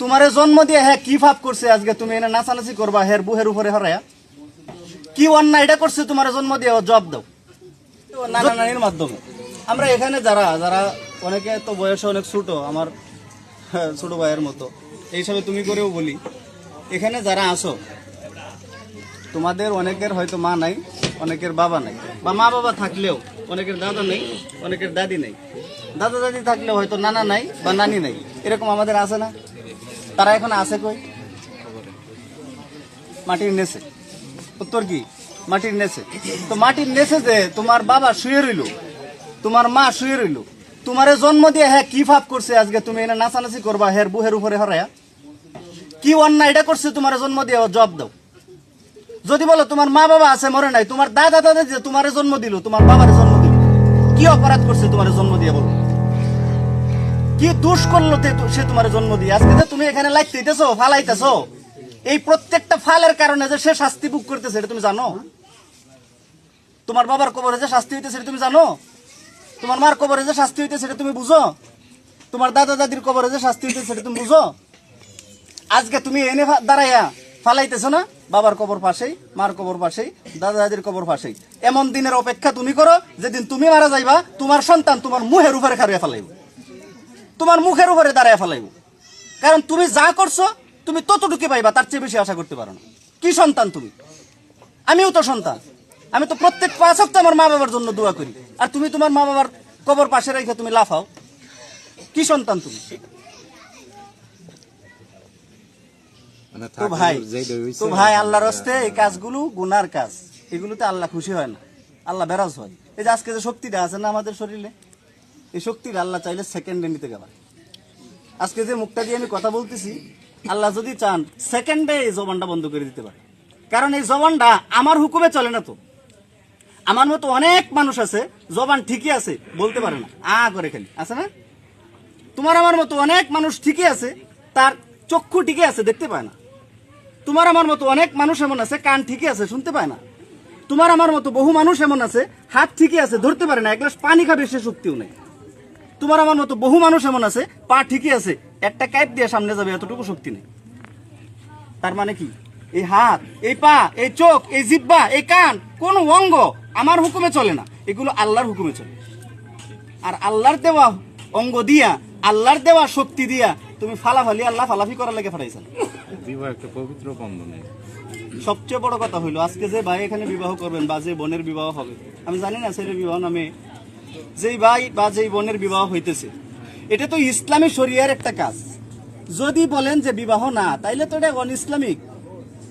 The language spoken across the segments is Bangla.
তোমারে জন্ম দিয়ে হ্যাঁ কি পাপ করছে আজকে তুমি এনে নাচানাচি করবা হের বুহের উপরে হরায়া? কি অন্যায় এটা করছে তোমার জন্ম দিয়ে জবাব দাও। নানা নানির মাধ্যমে আমরা এখানে যারা যারা অনেকে তো বয়সে অনেক ছোট, আমার ছোট ভাইয়ের মতো এই হিসাবে তুমি করেও বলি, এখানে যারা আসো তোমাদের অনেকের হয়তো মা নাই, অনেকের বাবা নাই, বা মা বাবা থাকলেও অনেকের দাদা নেই, অনেকের দাদি নেই, দাদা দাদি থাকলেও হয়তো নানা নাই বা নানি নাই, এরকম আমাদের আছে না? তারা এখন আছে কই? মাটির নেছে। উত্তর কি? মাটির নেছে। তো মাটির নেছে যে তোমার বাবা শুয়ে রইল, তোমার মা শুয়ে রইল, তোমারে জন্ম দিয়ে হ্যাঁ কি পাপ করছে আজকে তুমি এনে নাচানাচি করবা হের বুহের উপরে হরায়া? কি অন্যায় এটা করছে তোমার জন্ম দিয়ে জবাব দাও। যদি বলো তোমার মা বাবা আছে মরে নাই, তোমার দাদা দাদা যে তোমার জন্ম দিল, তোমার বাবার জন্ম দিল, কি অপরাধ করছে তোমার জন্ম দিয়ে বলো? কি দোষ করলো সে তোমার জন্ম দিয়ে? আজকে যে তুমি এখানে লাইতেছো ফালাইতেছো, এই প্রত্যেকটা ফালের কারণে যে সে শাস্তি ভোগ করতেছে এটা তুমি জানো? তোমার বাবার কবরে যে শাস্তি হইতেছে এটা তুমি জানো? তোমার মার কবরে যে শাস্তি হইতেছে সেটা তুমি বুঝো? তোমার দাদা দাদির কবরে যে শাস্তি হইতেছে সেটা তুমি বুঝো? আজকে তুমি এনে দাঁড়াইয়া ফালাইতেছো না বাবার কবর পাশেই, মার কবর পাশেই, দাদা দাদির কবর পাশেই। এমন দিনের অপেক্ষা তুমি করো যেদিন তুমি মারা যাইবা, তোমার সন্তান তোমার মুখের উপরে খাড়িয়ে ফেলাইব, তোমার মুখের উপরে দাঁড়ায় ফেলাইব। কারণ তুমি যা করছো তুমি ততটুকু পাইবা, তার চেয়ে বেশি আশা করতে পারো না। কি সন্তান তুমি? আমিও তো সন্তান, আমি তো প্রত্যেক 5 ওয়াক্ত আমার মা বাবার জন্য দোয়া করি, আর তুমি তোমার মা বাবার কবর পাশে রেখে তুমি লাফাও। কি সন্তান তুমি? তো ভাই আল্লাহর রাস্তে এই কাজগুলো গুনার কাজ, এগুলোতে আল্লাহ খুশি হয় না, আল্লাহ বেরাজ হয়। এই যে আজকে যে শক্তিটা আছে না আমাদের শরীরে, এই শক্তিটা আল্লাহ চাইলে সেকেন্ডে নিতে গেল। আজকে যে মুখটা দিয়ে আমি কথা বলতেছি, আল্লাহ যদি চান সেকেন্ডে এই জবানটা বন্ধ করে দিতে পারে। কারণ এই জবানটা আমার হুকুমে চলে না। তো আমার মতো অনেক মানুষ আছে জবান ঠিকই আছে, বলতে পারে না, করে খালি আছে না? তোমার আমার মতো অনেক মানুষ ঠিকই আছে, তার চক্ষু ঠিকই আছে, দেখতে পায় না। তোমার আমার মতো অনেক মানুষ এমন আছে কান ঠিকই আছে, শুনতে পায় না। তোমার আমার মতো বহু মানুষ এমন আছে হাত ঠিকই আছে, ধরতে পারে না, এক গ্লাস পানি খাবে সে শক্তিও নেই। তোমার আমার মতো বহু মানুষ এমন আছে পা ঠিকই আছে, একটা কাইপ দিয়ে সামনে যাবে এতটুকু শক্তি নেই। তার মানে কি? এই হাত, এই পা, এই চোখ, এই জিহ্বা, এই কান, কোন অঙ্গ আমার হুকুমে চলে না, এগুলো আল্লাহর হুকুমে চলে। আর আল্লাহর দেওয়া অঙ্গ দিয়া, আল্লাহর দেওয়া শক্তি দিয়া তুমি ফালাফালি আল্লাহ ফালাফি করার লেগে ফাটাইছেন। বিবাহ একটা পবিত্র বন্ধন। সবচেয়ে বড় কথা হইলো আজকে যে ভাই এখানে বিবাহ করবেন বা যে বোনের বিবাহ হবে, আমি জানি না ছেলের বিবাহ নামে, যেই ভাই বা যেই বোনের বিবাহ হইতেছে, এটা তো ইসলামী শরিয়ার একটা কাজ। যদি বলেন যে বিবাহ না, তাইলে তো এটা অন ইসলামিক,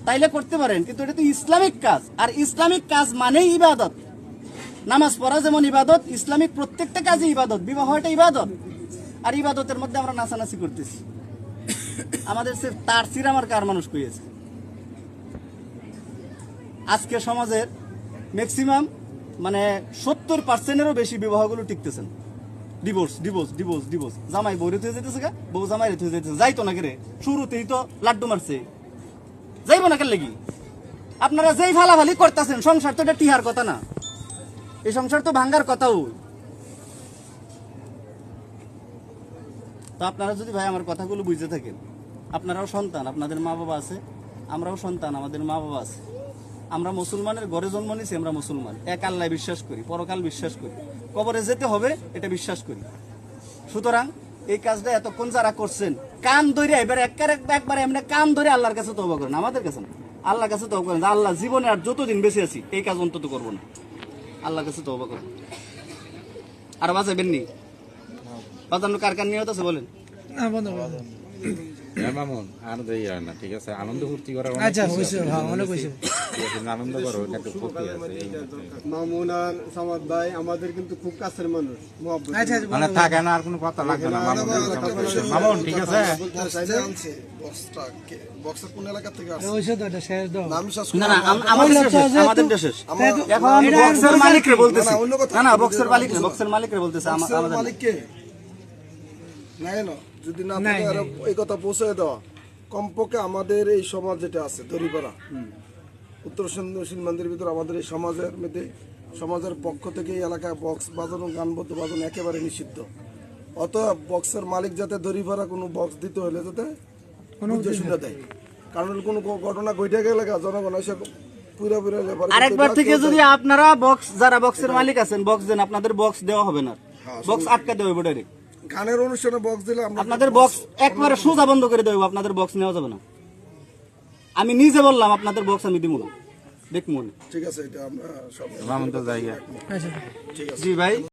তাইলে করতে পারেন, কিন্তু এটা তো ইসলামিক কাজ। আর ইসলামিক কাজ মানেই ইবাদত। নামাজ পড়া যেমন ইবাদত, ইসলামিক প্রত্যেকটা কাজই ইবাদত। বিবাহ এটা ইবাদত, আর ইবাদতের মধ্যে আমরা নাচানাচি করতেছি। আমাদের তার সির আমার কার মানুষ কইয়েছে। আজকে সমাজের ম্যাক্সিমাম মানে 70%-এরও বেশি বিবাহগুলো টিকতেছেন। Divorce divorce divorce divorce. জামাই বউ রেথে যেতেছে গা, বউ জামাই রেথে যেতেছে, যাইতো না কেরে, শুরুতেই তো লাড্ডু মারছে, যাইবো না কেন লাগি? আপনারা যেই ফালাফালি করতেছেন, সংসার তো এটা টিহার কথা না, এই সংসার তো ভাঙ্গার কথাও। তো আপনারা যদি ভাই আমার কথাগুলো বুঝতে থাকেন, আপনারাও সন্তান, আপনাদের মা বাবা আছে, আমরাও সন্তান, আমাদের মা বাবা আছে। আমরা মুসলমানের ঘরে জন্ম নিয়েছি, আমরা মুসলমান, এক আল্লাহ বিশ্বাস করি, পরকাল বিশ্বাস করি, কবরে যেতে হবে এটা বিশ্বাস করি। সুতরাং এই কাজটা এতক্ষণ যারা করছেন, কান ধরে এবার একবার এমনি কান ধরে আল্লাহর কাছে তওবা করেন, আমাদের কাছে না, আল্লাহর কাছে তওবা করেন। আল্লাহ জীবনে আর যতদিন বেঁচে আছি এই কাজ অন্তত করবো না, আল্লাহর কাছে তওবা করেন। আর বাজাবেন নি? বাজানো কার কান নিয়ে হতেছে বলেন? মামুন আনন্দ হয় না, ঠিক আছে, আনন্দ ফুর্তি করার আনন্দ করো, এটা একটু ফুর্তি আছে। মামুন আর সামাদ ভাই আমাদের কিন্তু খুব কাছের মানুষ, মানে থাকে না, আর কোনো কথা লাগবে না। মামুন ঠিক আছে, আমাদের দেশে এখন বক্সের মালিকরে বলতেছে, না না বক্সের মালিকরে বলতেছে, আমাদের মালিককে না, যদি না এই কথা পৌঁছে দেওয়া, কমপক্ষে আমাদের এই সমাজ যেটা আছে দড়িপাড়া উত্তর সীমান্তের ভিতর, আমাদের এই সমাজের মধ্যে, সমাজের পক্ষ থেকে এই এলাকায় বক্স বাজানো, গান বাজানো একেবারে নিষিদ্ধ। অতএব বক্সের মালিক যাতে দড়িপাড়া কোনো বক্স দিতে হলে যাতে বুঝে শুনে দেয়। কারণ কোনো ঘটনা ঘটে গেলে জনগণ এসে পুরা পুরা লেবার আরেকবার থেকে যদি আপনারা বক্স, যারা বক্সের মালিক আছেন, বক্স দেন, আপনাদের বক্স দেওয়া হবে না, বক্স আটকা দেওয়া হবে ডাইরেক্ট। গানের অনুষ্ঠানে বক্স দিলে আমরা আপনাদের বক্স একবারে সোজা বন্ধ করে দেবো, আপনাদের বক্স নেওয়া যাবে না। আমি নিজে বললাম আপনাদের বক্স আমি দিব না, দেখবো না। ঠিক আছে, এটা আমরা সব মামুন তো জায়গা ঠিক আছে। জি ভাই।